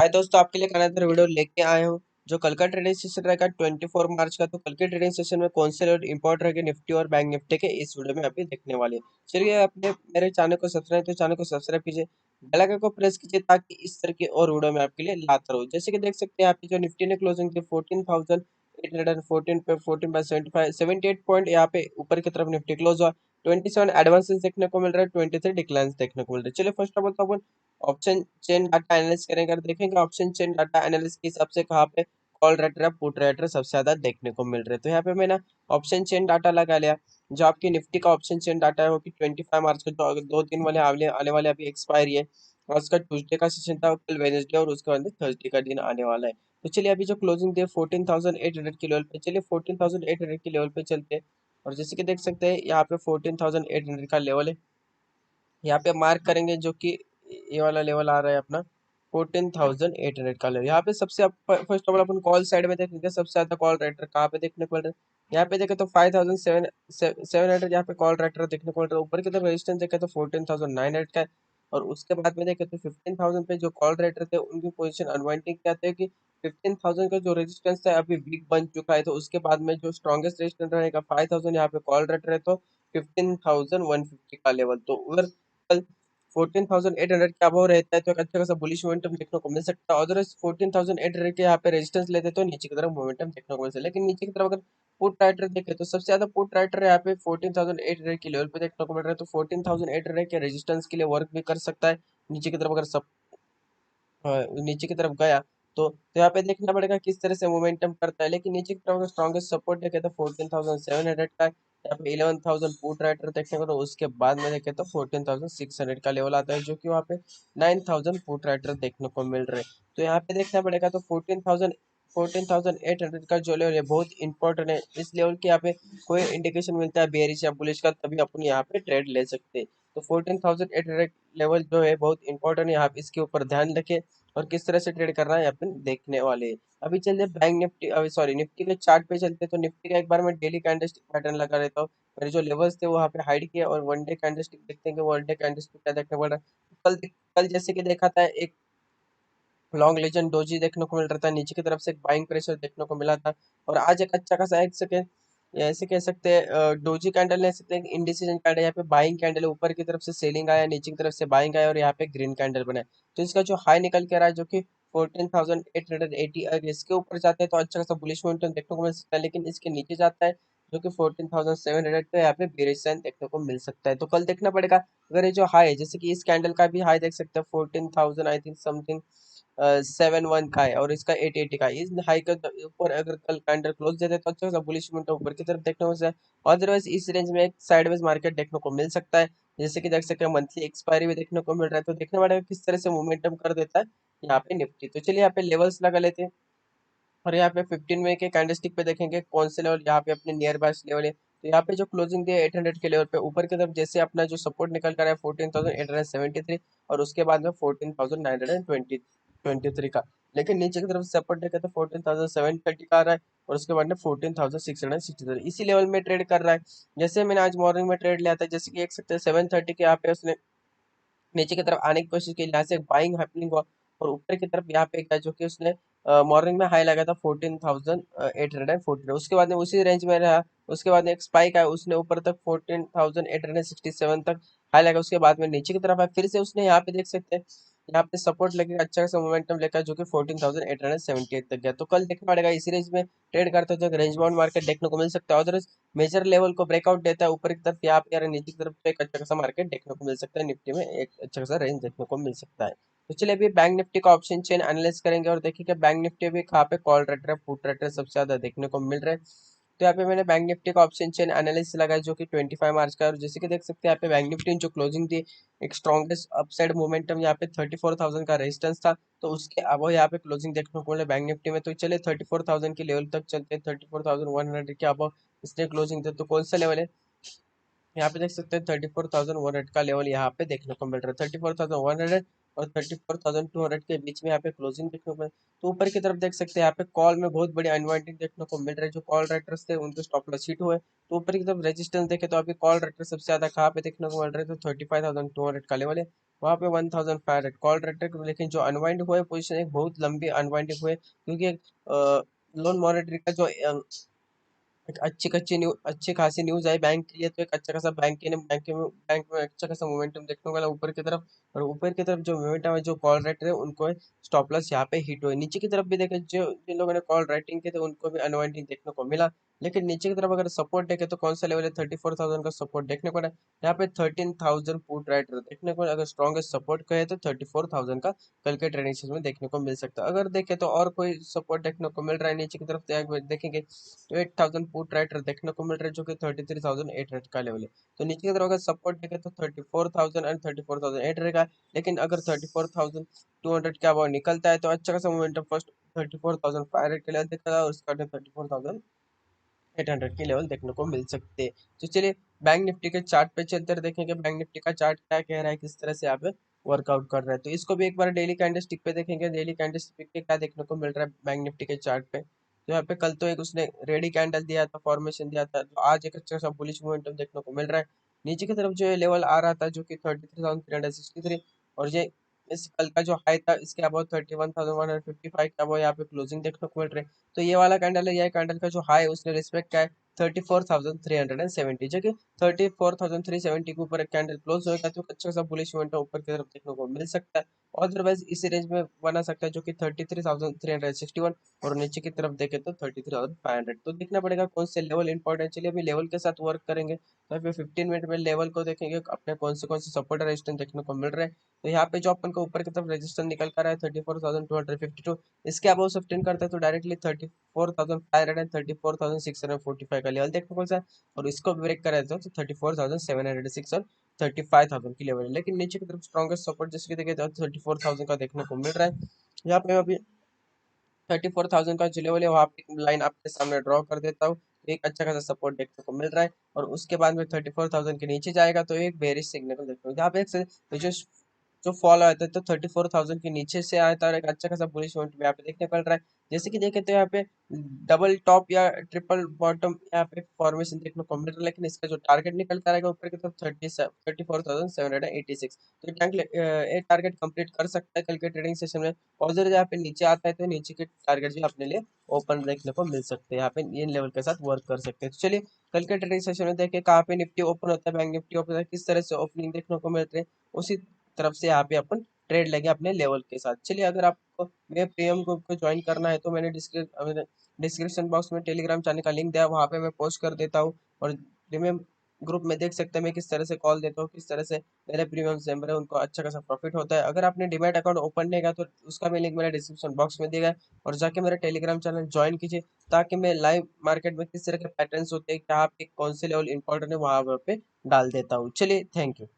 हाय दोस्तों, आपके लिए एक अनदर वीडियो लेके आए हूँ। जो कल का ट्रेडिंग सेशन रहेगा 24 मार्च का। तो कल के ट्रेडिंग सेशन में कौन से लेवल इंपॉर्टेंट रहेंगे निफ्टी और बैंक निफ्टी के, इस वीडियो में अभी देखने वाले हैं। चलिए, अपने मेरे चैनल को सब्सक्राइब कीजिए, बेल आइकन को प्रेस कीजिए ताकि इस तरह की और वीडियो में आपके लिए लाता रहूं। जैसे कि देख सकते हैं, यहाँ पे जो निफ्टी ने क्लोजिंग थी 14,814 पे 14/75 78 पॉइंट यहाँ पे ऊपर की तरफ निफ्टी क्लोज हुआ। 27 एडवांसेस देखने को मिल रहा है, 23 डिक्लाइंस देखने को मिल रहा है। चलिए, फर्स्ट ऑफ ऑल तो अपन ऑप्शन चेन डाटा एनालिसिस करेंगे और देखेंगे ऑप्शन चेन डाटा एनालिसिस के हिसाब से कहाँ पे कॉल राइटर या पुट राइटर सबसे ज्यादा देखने को मिल रहे हैं। तो यहाँ पे मैंने ऑप्शन चेन डाटा लगा लिया। जो आपकी निफ्टी का ऑप्शन चेन डाटा है वो कि 25 मार्च का, जो 2 दिन वाले आने वाले अभी एक्सपायरी है। और उसका ट्यूजडे का सेशन था, कल वेनेसडे और उसके बाद थर्सडे का दिन आने वाला है। तो चलिए, अभी जो क्लोजिंग थी 14,800 के लेवल पे, चलिए 14,800 के लेवल पे चलते हैं। और जैसे कि देख सकते हैं, यहाँ पे 14,800 का लेवल है। यहाँ पे मार्क करेंगे, जो कि ये वाला लेवल आ रहा है अपना 14,800 का लेवल। यहाँ पे सबसे first of all upon call side में देखेंगे, सबसे ज्यादा कॉल राइटर कहाँ पे देखने को मिल रहा है। यहाँ पे देखे तो 5,700 यहाँ पे कॉल राइटर देखने को मिल रहा है। ऊपर की तरफ रेजिस्टेंस देखे तो 14,900 का है। और उसके बाद में देखे तो 15,000 पे जो कॉल राइटर थे उनकी पोजिशन अनवाइंडिंग कहते हैं कि 15,000 का जो रेजिस्टेंस था अभी वीक बन चुका है। तो उसके बाद में जो स्ट्रॉन्गेस्ट रेजिस्टेंस रहेगा 5,000 यहाँ पे कॉल राइटर है, तो 15,150 का लेवल। तो अगर कल 14,800 के अबव रहता है तो एक अच्छा खासा बुलिश मोमेंटम देखने को मिल सकता है। अदरवाइज 14,800 के यहाँ पे रेजिस्टेंस लेते तो नीचे की तरफ मोमेंटम देखने को मिल सकता है। लेकिन नीचे की तरफ अगर पुट राइटर देखे तो सबसे ज्यादा पुट राइटर यहाँ पे 14,800 के लेवल पे देखने को मिल रहा है। तो 14,800 के रेजिस्टेंस के लिए वर्क भी कर सकता है। नीचे की तरफ अगर नीचे की तरफ गया तो यहाँ पे देखना पड़ेगा किस तरह से मोमेंटम करता है। लेकिन नीचे की तरफ स्ट्रॉन्गेस्ट सपोर्ट देखे तो 14,700 का है। यहाँ पे 11,000 पुट राइटर देखने को, तो उसके बाद में देखे तो 14,600 का लेवल आता है, जो कि वहाँ पे 9,000 पुट राइटर देखने को मिल रहे हैं। तो यहाँ पे देखना पड़ेगा, तो 14,800 का जो लेवल है बहुत इंपॉर्टेंट है। इस लेवल के यहाँ पे कोई इंडिकेशन मिलता है बेरिश या बुलिश का, तभी अपन यहाँ पे ट्रेड ले सकते हैं। तो 14,800 लेवल जो है बहुत इंपॉर्टेंट है, आप इसके ऊपर ध्यान रखें। और किस तरह से ट्रेड करना है अपन देखने वाले हैं। अभी चलते बैंक निफ्टी, अभी सॉरी निफ्टी के चार्ट पे चलते हैं। तो निफ्टी का एक बार मैं डेली कैंडलस्टिक पैटर्न लगा रहता हूँ। मेरे जो लेवल्स थे वहाँ पे हाइड किया, और वन डे कैंडलस्टिक देखते हैं कि वन डे कैंडलस्टिक क्या देखने पड़ रहा है। कल जैसे कि देखा था, एक लॉन्ग लेजेंड डोजी देखने को मिल रहा था, नीचे की तरफ से एक बाइंग प्रेशर देखने को मिला था। और आज एक अच्छा खासा एक सेकेंड ऐसे कह सकते हैं डोजी कैंडल ले सकते हैं, इंडिसीजन कैंडल। यहाँ पे बाइंग कैंडल, ऊपर की तरफ से सेलिंग आया, नीचे की तरफ से बाइंग आया, और यहाँ पे ग्रीन कैंडल बना है। तो इसका जो हाई निकल के रहा है, जो कि 14,880, अगर इसके ऊपर जाते हैं तो अच्छा खासा बुलिश मोमेंटम देखने को मिल सकता है। लेकिन इसके नीचे जाता है जो कि 14,700, तो यहाँ पे बेरिश साइन देखने को मिल सकता है। तो कल देखना पड़ेगा। अगर ये जो हाई है, जैसे कि इस कैंडल का भी हाई देख सकते हैं 14,000 आई थिंक समथिंग 7-1 का है, और इसका 880 का है। इस हाई के ऊपर अगर कल कैंडल क्लोज देते तो अच्छा खासा बुलिश मोमेंटम ऊपर की तरफ देखने को मिलता है। अदरवाइज इस रेंज में एक साइडवेज मार्केट देखने को मिल सकता है। जैसे कि देख सकते हैं मंथली एक्सपायरी भी देखने को मिल रहा है। तो देखने पड़ेगा किस तरह से मोमेंटम कर देता है यहाँ पे निफ्टी। तो चलिए, यहाँ पे लेवल्स लगा लेते हैं। और यहाँ पे 15 के कैंडलस्टिक पे देखेंगे कौन से लेवल यहाँ पे अपने नियर बाय लेवल है। तो यहाँ पे जो क्लोजिंग दी है 800 के लेवल पे, ऊपर की तरफ जैसे अपना जो सपोर्ट निकल कर है 14,873, और उसके बाद में 14,923 का। लेकिन नीचे की तरफ सपोर्ट देखे तो 14,730 का आ रहा है, और उसके बाद में 14,663 इसी लेवल में ट्रेड कर रहा है। जैसे मैंने आज मॉर्निंग में ट्रेड लिया था, जैसे कि देख सकते हैं 730 के यहाँ पे उसने नीचे की तरफ आने की कोशिश की, यहाँ से बाइंग हैपनिंग हुआ। और ऊपर की तरफ यहाँ पे क्या, जो कि उसने मॉर्निंग में हाई लगा था 14,814, उसके बाद में उसी रेंज में रहा। उसके बाद में एक स्पाइक आया, उसने ऊपर तक 14,867 तक हाई लगा। उसके बाद में नीचे की तरफ आया, फिर से उसने यहाँ पे देख सकते हैं यहाँ पे सपोर्ट लेकर अच्छा सा मोमेंटम लेकर, जो कि 14,878 तक गया। तो कल देखना पड़ेगा इसी रेंज में ट्रेड करते हो तो रेंज बाउंड मार्केट देखने को मिल सकता है। अदरवाइज मेजर लेवल को ब्रेकआउट देता है ऊपर की तरफ यहाँ पे, या नीचे की तरफ, तो एक अच्छा खासा मार्केट देखने को मिल सकता है। निफ्टी में एक अच्छा खासा रेंज देखने को मिल सकता है। तो चलिए, अभी बैंक निफ्टी का ऑप्शन चेन एनालाइज करेंगे और देखिए कि बैंक निफ्टी अभी कहाँ पे कॉल रेटर पुट रेटर सबसे ज्यादा देखने को मिल रहा है। तो यहाँ पे मैंने बैंक निफ्टी का ऑप्शन चेन एनालिसिस लगाया, जो कि 25 मार्च का है। और जैसे कि देख सकते हैं यहाँ पे बैंक निफ्टी जो क्लोजिंग थी, एक स्ट्रॉन्गेस्ट अपसाइड मोमेंटम यहाँ पे 34,000 का रेजिस्टेंस था। तो उसके अब यहाँ पे क्लोजिंग देखने को मिला बैंक निफ्टी में। तो चलिए 34,000 के लेवल तक चलते हैं, 34,100 के अब इसने क्लोजिंग थे। तो कौन सा लेवल है, यहाँ पे देख सकते हैं 34,100 का लेवल यहाँ पे देखने को मिल रहा है। 34,100 और 34,200 के बीच में यहाँ पे क्लोजिंग देखने को मिल। तो ऊपर की तरफ देख सकते हैं यहाँ पे कॉल में बहुत बड़ी अनवाइंडिंग देखने को मिल रहा है। जो कॉल राइटर्स थे उनके स्टॉप लॉस हिट हुए। तो ऊपर की तरफ रेजिस्टेंस देखे तो अभी कॉल राइटर सबसे ज्यादा कहाँ पे देखने को मिल रहा है, तो 35,200 का लेवल है। वहाँ पे 1500 कॉल रेट, लेकिन जो अनवाइंड हुए पोजीशन एक बहुत लंबी अनवाइंड हुए, क्योंकि लोन मॉनिटरी का जो एक अच्छी खासी न्यूज आई बैंक के लिए, तो एक अच्छा खासा बैंक में अच्छा खासा मोमेंटम देखने को मिला ऊपर की तरफ। और ऊपर की तरफ जो मोमेंटम है, जो कॉल रेट है, उनको स्टॉप लॉस यहाँ पे हिट हुए। नीचे की तरफ भी देखे, जो जिन लोगों ने कॉल राइटिंग की थे उनको भी अनवाइंडिंग देखने को मिला। लेकिन नीचे की तरफ अगर सपोर्ट देखे तो कौन सा लेवल है, 34,000 का सपोर्ट देखने को मिला। यहाँ पे 13,000 पुट राइटर देखने को, अगर स्ट्रॉन्गेस्ट सपोर्ट कहे तो 34,000 का कल के ट्रेडिंग सेशन में देखने को मिल सकता है। अगर देखे तो और कोई सपोर्ट देखने को मिल रहा है नीचे की तरफ, तो एक बार देखेंगे तो 8,000 पुट राइटर देखने को मिल रहा है, जो कि 33,800 का लेवल है। तो नीचे की तरफ अगर सपोर्ट देखे तो 34,000 एंड 34,800 का है। लेकिन अगर 34,200 के अबाव निकलता है तो अच्छा खासा मोमेंटम फर्स्ट 34,500 के लिए दिखेगा, और उसका 34,800 के लेवल देखने को मिल सकते हैं। तो चलिए बैंक निफ्टी के चार्ट पे चलते हैं, देखेंगे बैंक निफ्टी का चार्ट क्या कह रहा है, किस तरह से यहाँ पे वर्कआउट कर रहा है। तो इसको भी एक बार डेली कैंडलस्टिक पे देखेंगे, डेली कैंडलस्टिक पे क्या देखने को मिल रहा है बैंक निफ्टी के चार्ट पे। तो यहाँ पे कल तो एक उसने रेडी कैंडल दिया था, फॉर्मेशन दिया था, तो आज एक अच्छा सा बुलिश मोमेंटम देखने को मिल रहा है। नीचे की तरफ जो लेवल आ रहा था, जो कि 33,363, और ये इस कल का जो हाई था इसके अबाउट 31,155 का वो यहाँ पे क्लोजिंग देखने को मिल रही है। तो ये वाला कैंडल है, ये कैंडल का जो हाई है उसने रिस्पेक्ट क्या है, 34,370, जो कि 34,370 के ऊपर एक कैंडल क्लोज होएगा तो अच्छा सा बुलिश मोमेंटम ऊपर की तरफ देखने को मिल सकता है। अदरवाइज इसी रेंज में बना सकता है, जो कि 33,361, और नीचे की तरफ देखे तो 33,500। तो देखना पड़ेगा कौन से लेवल इंपॉर्टेंट। चलिए अभी लेवल के साथ वर्क करेंगे, तो अभी 15 मिनट में लेवल को देखेंगे अपने कौन से सपोर्ट रेजिस्टेंस देखने को मिल रहे हैं। तो यहाँ पे जो अपन को ऊपर की तरफ रेजिस्टेंस निकल कर रहा है 34,252, इसके अबाउ सस्टेन करता है तो डायरेक्टली 34,500 एंड 34,645 का लेवल देखने को मिलता है। और इसको ब्रेक करा जाए तो 34,706 और 35,000 की लेवल है। लेकिन नीचे की तरफ स्ट्रॉन्गेस्ट सपोर्ट जिसकी देखे तो 34,000 का देखने को मिल रहा है। यहाँ पे अभी 34,000 का जो लेवल है वहाँ पे लाइन आपके सामने ड्रॉ कर देता हूँ, तो एक अच्छा खासा सपोर्ट देखने को मिल रहा है। और उसके बाद में 34,000 के नीचे जाएगा तो एक बेरिश सिग्नल देखने को, यहाँ पे एक जो जो फॉल आया था तो 34,000 के नीचे से आया था, और एक अच्छा खासा बुलिश मोमेंटम यहाँ पे देखने को मिल रहा है। जैसे कि देखे तो यहाँ पे डबल टॉप या ट्रिपल बॉटम यहाँ पे फॉर्मेशन देखने को मिल रहा है, लेकिन इसका जो टारगेट निकल कर आएगा ऊपर की तरफ 34,786, तो ये टारगेट कंप्लीट कर सकता है कल के ट्रेडिंग सेशन में। और जरा यहाँ पे नीचे आता है तो नीचे के टारगेट भी अपने लिए ओपन देखने को मिल सकते हैं, यहाँ पे इन लेवल के साथ वर्क कर सकते हैं। तो चलिए कल के ट्रेडिंग सेशन में देखें कहाँ पे निफ्टी ओपन होता है, बैंक निफ्टी ओपन होता है, किस तरह से ओपनिंग देखने को मिल रही है, उसी तरफ से यहाँ पे अपन ट्रेड लेंगे अपने लेवल के साथ। चलिए अगर आपको मेरे प्रीमियम ग्रुप को ज्वाइन करना है तो मैंने डिस्क्रिप्शन बॉक्स में टेलीग्राम चैनल का लिंक दिया, वहाँ पे मैं पोस्ट कर देता हूँ। और प्रीमियम ग्रुप में देख सकते हैं मैं किस तरह से कॉल देता हूँ, किस तरह से मेरे प्रीमियम मेंबर है उनको अच्छा खासा प्रॉफिट होता है। अगर आपने डिमैट अकाउंट ओपन नहीं किया तो उसका भी लिंक मेरे डिस्क्रिप्शन बॉक्स में दिया है, और जाके मेरा टेलीग्राम चैनल ज्वाइन कीजिए, ताकि मैं लाइव मार्केट में किस तरह के पैटर्न्स होते हैं, क्या पे कौन से लेवल इंपॉर्टेंट है वहां पे डाल देता हूँ। चलिए थैंक यू।